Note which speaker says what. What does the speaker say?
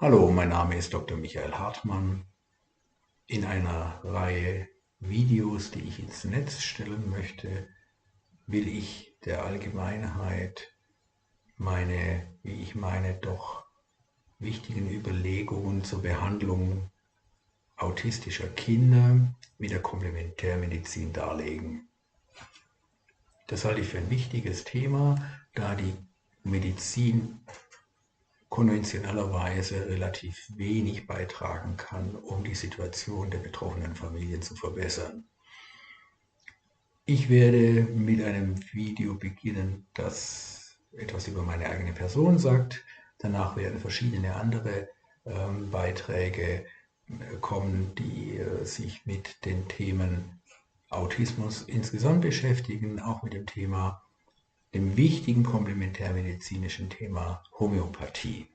Speaker 1: Hallo, mein Name ist Dr. Michael Hartmann. In einer Reihe Videos, die ich ins Netz stellen möchte, will ich der Allgemeinheit meine, wie ich meine, doch wichtigen Überlegungen zur Behandlung autistischer Kinder mit der Komplementärmedizin darlegen. Das halte ich für ein wichtiges Thema, da die Medizin konventionellerweise relativ wenig beitragen kann, um die Situation der betroffenen Familien zu verbessern. Ich werde mit einem Video beginnen, das etwas über meine eigene Person sagt. Danach werden verschiedene andere Beiträge kommen, die sich mit den Themen Autismus insgesamt beschäftigen, auch mit dem wichtigen komplementärmedizinischen Thema Homöopathie.